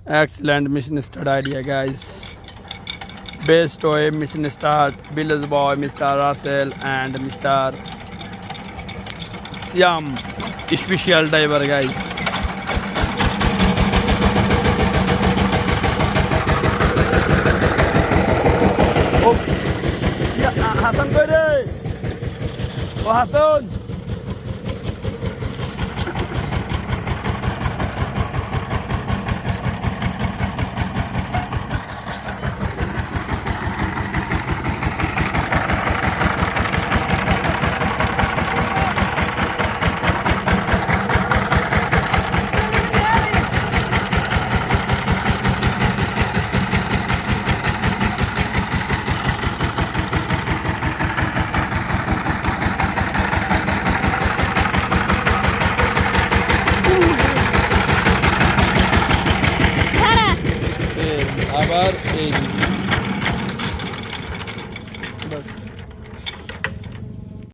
Excellent mission start idea, guys. Best toy mission start. Village boy, Mr. Russell and Mr. Siam. Special diver, guys. Oh, ya, Hasan kau deh. Oh Hasan. আবার এই